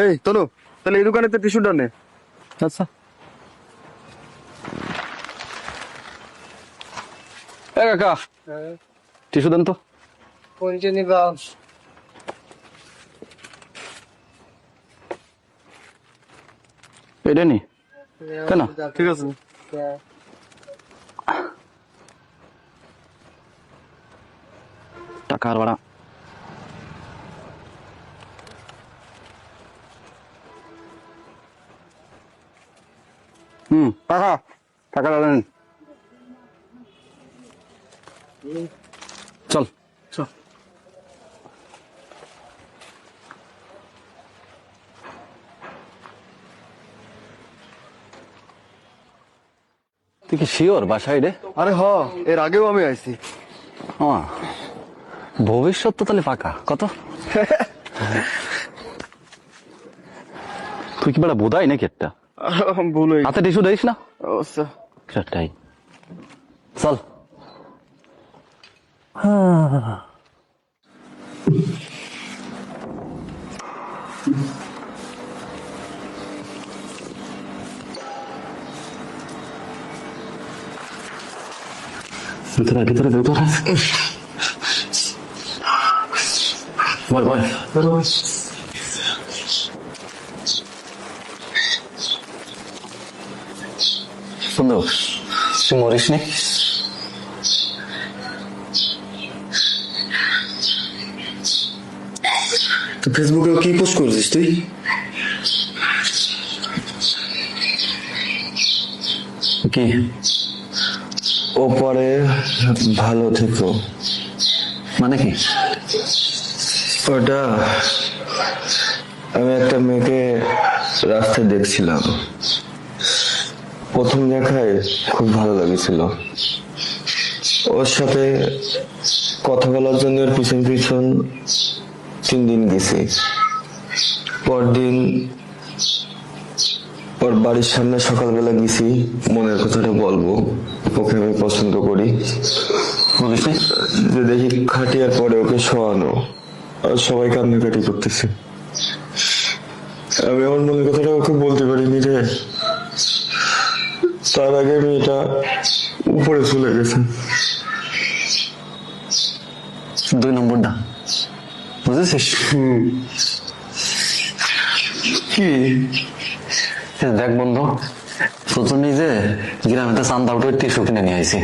এই তনু, তাহলে এই দোকানে তো টিস্যুটা নে। আচ্ছা এ কাকা টিস্যু দেন তো। কোনটা নিবা? এটা নি কেন? ঠিক আছে। টাকা আর ভাড়া টাকা টাকা দেন। চল চল। তুই কি শিওর বাসায় রে? আরে হ, এর আগেও আমি আইছি। ভবিষ্যৎ তো তাহলে পাকা কত। তুই কি বেড়া বোধাই নাকি একটা ভুল হয়ে হাতে টিস্যু দিস না। আচ্ছা সেটাই চল। ভিতরে ভিতরে ভিতরে বল বল। সুন্দর তুই মরিস নি? তো ফেসবুকে কি পোস্ট করেছিস তুই? কি ওপরে ভালো থেকো। মানে কি? ওটা আমি একটা মেয়েকে রাস্তায় দেখছিলাম, প্রথম দেখায় খুব ভালো লেগেছিল। ওর সাথে কথা বলার জন্য ওর পিছন পিছন 3 দিন গেছি। পরদিন ওর বাড়ির সামনে সকালবেলা গেছি, মনের কথাটা বলবো, ওকে আমি পছন্দ করি। বলিস নি? যে দেখি খাটিয়ার পরে ওকে শোয়ানো, আর সবাই কান্নাকাটি করতেছে। আমি আমার মনের কথাটা ওকে বলতে পারিনি রে। তার আগে মেয়েটা উপরে চলে গেছে। 2 নম্বরটা বুঝেছিস? কি দেখ বন্ধু, প্রথম নিজে গ্রামে তো চান্দা উঠে টিস্যু কিনে নিয়ে আইছি।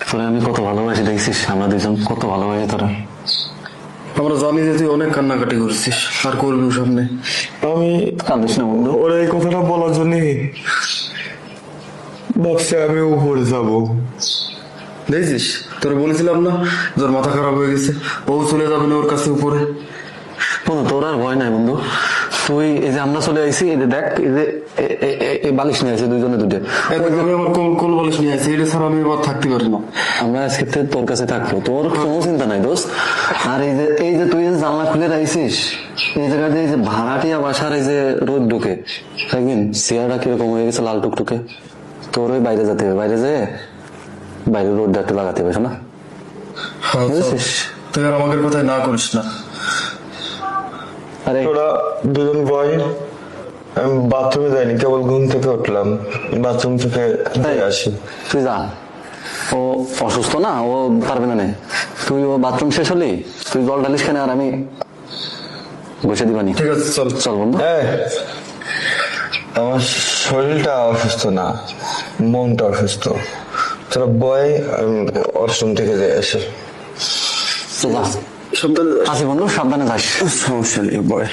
তোরা আমি কত ভালোবাসি দেখছিস, আমরা দুজন কত ভালোবাসি তোরা। আমরা জানি যে তুই অনেক কান্নাকাটি করছিস, আর করবি সামনে। আমি কান্দিস না বন্ধু। ওরা এই কথাটা বলার জন্য ভাবছি আমি উপরে যাব। দেখছিস, তোরা বলেছিলাম না তোর মাথা খারাপ হয়ে গেছে, ও চলে যাবে না ওর কাছে উপরে। বন্ধু তোর আর ভয় নাই বন্ধু। তুই এই যে আমরা চলে আইছি, এই যে দেখ এই যে এই বালিশ নিয়ে আসি দুইজনে দুটো। আমি আমার কোল বালিশ নিয়ে আসছি, এটা ছাড়া আমি এবার থাকতে পারি না। আমরা আজকে থেকে তোর কাছে থাকবো, তোর কোনো চিন্তা নাই দোস্ত। আর এই যে তুই যে জানলা খুলে রাখছিস, এই জায়গাতে এই যে ভাড়াটিয়া বাসার এই যে রোদ ঢুকে দেখবেন চেয়ারটা কিরকম হয়ে গেছে লাল টুকটুকে। তোর ওই বাইরে যেতে হবে, বাইরে যেয়ে বাইরে রোদটা একটু লাগাতে হবে শোনা, বুঝেছিস? তুই আর আমাদের কথায় না করিস না। আরে তোরা দুজন বয়, আমি বাথরুমে যাইনি, কেবল ঘুম থেকে উঠলাম, বাথরুম থেকে আসি। তুই যা, ও অসুস্থ না, ও পারবে না নে। তুই ও বাথরুম শেষ হলি তুই জল ঢালিস কেন, আর আমি বসে দিবানি। ঠিক আছে চল চল বন্ধু। আমার শরীরটা অসুস্থ না, মনটা অসুস্থ। তোরা বয়, আমি ওয়াশরুম থেকে যাই আসি। চল যা, সাবধানে আসি বন্ধু, সাবধানে যাস। সমস্যা নেই বয়।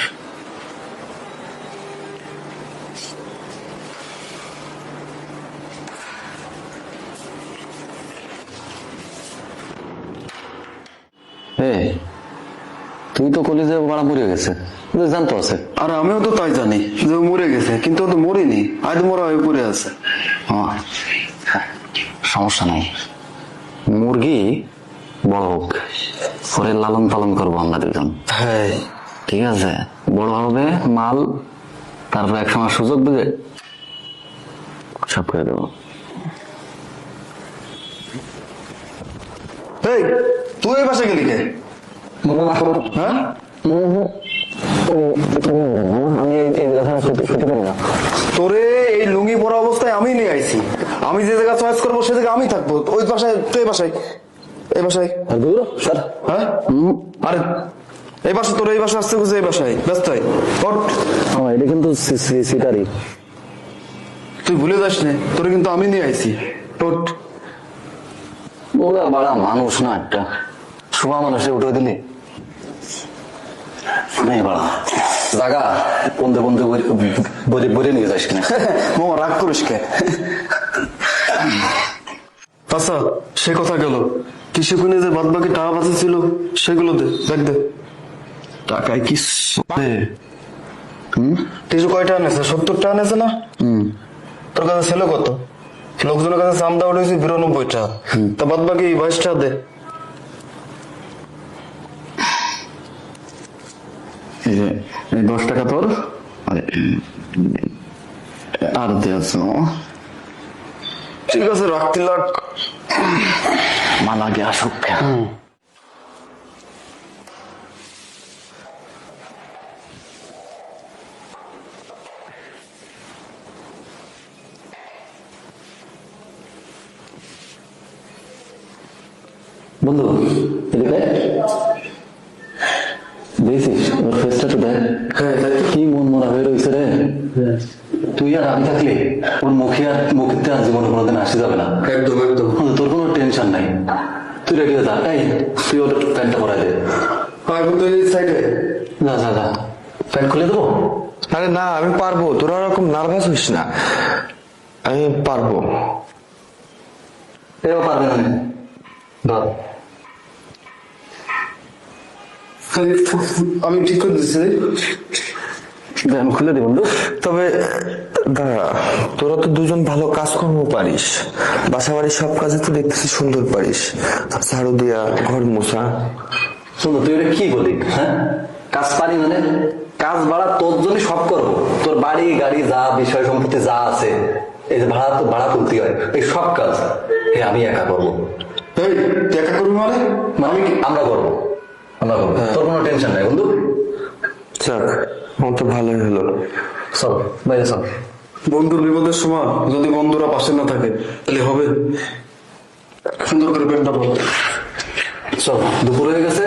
তুই তো কলি যে বাড়া মরে গেছে, জানতো আছে। আর আমিও তো তাই জানি যে ও মরে গেছে, কিন্তু ও তো মরিনি, আজ মরা হয়ে পড়ে আছে। সমস্যা নাই, মুরগি বড় হোক, পরে লালন পালন করবো আমরা দুজন। হ্যাঁ ঠিক আছে, বড় হবে মাল, তারপর এক সময় সুযোগ বুঝে সব করে দেবো। তুই এই পাশে গেলি কে? হ্যাঁ আমি শুতে পারি না। তোরে এই লুঙ্গি পরা অবস্থায় আমি নিয়ে আইছি। আমি যে জায়গা চয়েস করবো সে জায়গায় আমি থাকবো। ওই বাসায় তুই এই বাসায়, এই বাসায়। আর দূর স্যার। হ্যাঁ আরে এই বাসা, তোর এই বাসা আসতে বুঝে এই বাসায় ব্যস্ত হয়। এটা কিন্তু সিটারি। তুই ভুলে যাস না, তোরে কিন্তু আমি নিয়ে আইছি। টোট ওরা বাড়া মানুষ না একটা শোভা মানুষে উঠে দিলি নেই বাড়া জাগা বন্ধু বন্ধু বলে নিয়ে যাস কিনা। মামা রাগ করিস কে? আচ্ছা সে কথা গেল, কৃষিকুনে যে বাদ বাকি টাকা বাঁচা ছিল সেগুলো দে, দেখ দে টাকায় কি টিসু কয়টা আনেছে? 70 টাকা আনেছে না? তোর কাছে ছিল কত? লোকজনের কাছে চান্দা উঠেছি 92 টাকা, তা বাদ বাকি 22 টাকা দে। এই 10 টাকা তোর আর দিয়েছ ঠিক আছে রাখ 3 লাখ। মালা গে আসুক। বন্ধু এদিকে দেখছিস ওর ফেসটা তো দেখ। হ্যাঁ কি মন মরা হয়ে রয়েছে রে। তুই আর আমি থাকলে ওর মুখে আর জীবনে কোনোদিন আসি যাবে না। একদম একদম। তোর কোনো টেনশন নাই, তুই রেডি হয়ে যা। এই তুই ওর প্যান্টটা পরাই দে। এখন তো এই সাইডে যা যা যা, প্যান্ট খুলে দেবো। আরে না আমি পারবো, তোরা এরকম নার্ভাস হইস না, আমি পারবো। এও পারবে না ধর। আমি ঠিক করে দিচ্ছি। আমি খুলে দিই বন্ধু। তবে দাঁড়া, তোরা তো দুজন ভালো কাজকর্ম পারিস, বাসা বাড়ির সব কাজে তো দেখতেছি সুন্দর পারিস, ঝাড়ু দিয়া, ঘর মোছা। শুনো তুই এটা কি বলি? হ্যাঁ কাজ পারি মানে কাজ বাড়া তোর জন্য সব করবো। তোর বাড়ি গাড়ি যা বিষয় সম্পত্তি যা আছে, এই যে ভাড়া তুলতে হয়, এই সব কাজ আমি একা করবো। এই তুই একা করবি মানে? মানে আমরা করবো। তোর কোনো টেনশন নাই বন্ধু। যাক আমার তো ভালোই হলো। চল বাইরে চল। বন্ধুর বিপদের সময় যদি বন্ধুরা পাশে না থাকে তাহলে হবে? সুন্দর করে প্যান্টটা বল। চল দুপুর হয়ে গেছে,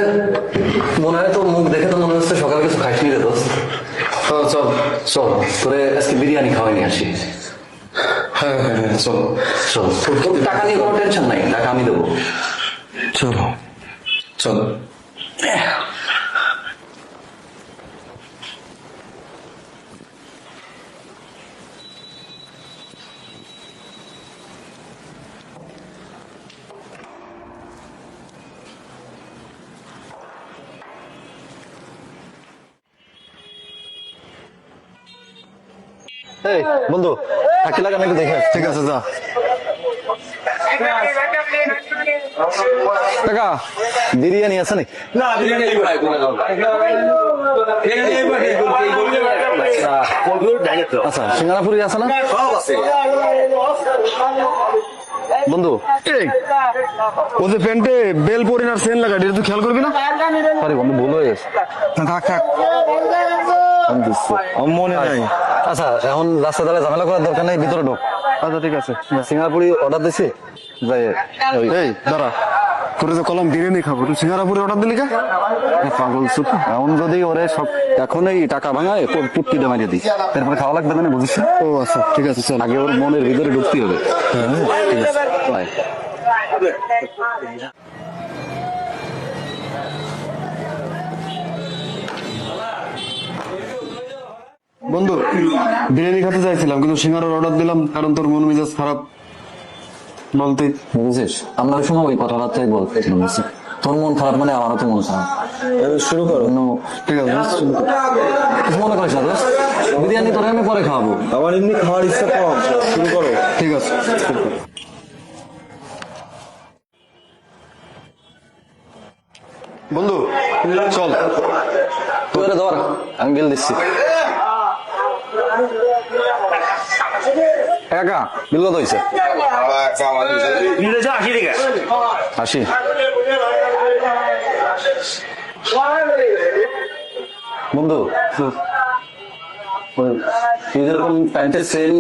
মনে হয় তো মুখ দেখে তো মনে হচ্ছে সকালে কিছু খাইসনি রে দোস্ত। চল চল তোরে আজকে বিরিয়ানি খাওয়াই নিয়ে আসি। হ্যাঁ হ্যাঁ হ্যাঁ চল চল তোর টাকা নিয়ে কোনো টেনশন নাই, টাকা আমি দেবো। চলো চল। এই বন্ধু থাকি লাগা নাকি দেখে। ঠিক আছে যা। টাকা বিরিয়ানি আছে নাকি? আচ্ছা সিঙ্গারাপুরি আছে না বন্ধু? ও যে প্যান্টে বেল পরিন আর সেন লাগা, এটা তুই খেয়াল করবি না? সরি বন্ধু ভুল হয়ে গেছে। থাক থাক, আমার মনে নাই। আচ্ছা এখন রাস্তা দ্বারা ঝামেলা করার দরকার নেই, ভিতরে ঢোক। আচ্ছা ঠিক আছে। সিঙ্গাপুরি অর্ডার দিছি যাই। এই দাঁড়া, তোর যে কলম বিরিয়ানি খাবো, তুই সিঙ্গারাপুরে অর্ডার দিলি কা? পাগল সুপ। এখন যদি ওরে সব এখনই টাকা ভাঙায় পুটকি মারিয়ে দিই, তারপরে খাওয়া লাগবে না, বুঝিস? ও আচ্ছা ঠিক আছে চল। আগে ওর মনের ভিতরে ঢুকতে হবে। ঠিক আছে বাই। বন্ধু বিরিয়ানি খেতে চাইছিলাম কিন্তু সিঙ্গারার অর্ডার দিলাম, কারণ তোর মন মেজাজ খারাপ বলতে। বুঝিস আমরা ওই সময় ওই কথাবার্তাই বলতেছিলাম। তোর মন খারাপ মানে আমারও তো মন খারাপ। শুরু করো। ঠিক আছে কিছু মনে করিস না দোস্ত, বিরিয়ানি তোরে আমি পরে খাওয়াবো। আমার এমনি খাওয়ার ইচ্ছা কম, শুরু করো। ঠিক আছে। বন্ধু চল। তুই ওরে ধর, আমি বিল দিচ্ছি। একা বিল কত হয়েছে? 80। বন্ধু তুই যেরকম প্যান্টের সেল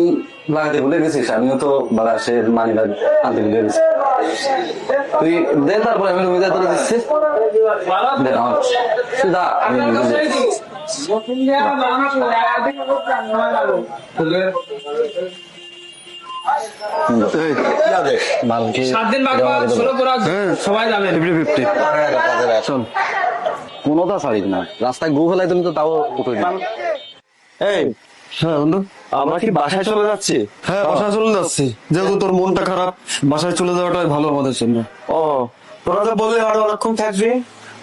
লাগাতে ভুলে গেছিস, আমিও তো বালাসের মানি ব্যাগ আনতে ভুলে গেছি। তুই দে, তারপরে আমি রুমিদা তোরা দিচ্ছি। দে আমার তুই দা, আমি সবাই যাবে। চল, কোনোটা ছাড়িস না। রাস্তায় গু ফেলাই তুমি তো তাও উঠে এই হ্যাঁ বন্ধু, আমরা কি বাসায় চলে যাচ্ছি? হ্যাঁ বাসায় চলে যাচ্ছি, যেহেতু তোর মনটা খারাপ বাসায় চলে যাওয়াটাই ভালো আমাদের জন্য। ও, তোরা তো বললে আরো অনেকক্ষণ থাকবি।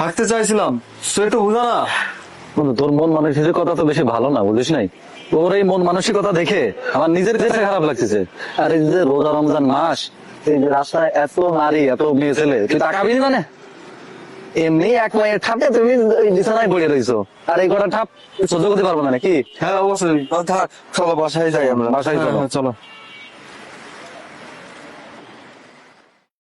থাকতে চাইছিলাম, তুই একটু বুঝা না। বন্ধু, তোর মন মানসিকতা তো বেশি ভালো না, বুঝিস নাই? তোর এই মন মানসিকতা দেখে আমার নিজের কাছে খারাপ লাগতেছে। আর এই যে রোজা রমজান মাস, এই যে রাস্তায় এত নারী, এত মেয়ে ছেলে, তুই তাকাবি না? মানে এমনি এক মায়ের ঠাপে তুমি ওই বিছানায় পড়ে রইছো, আর এই কটা ঠাপ সহ্য করতে পারবো না নাকি? হ্যাঁ অবশ্যই, থাক, চলো বাসায় যাই আমরা। বাসায় চলো। চলো।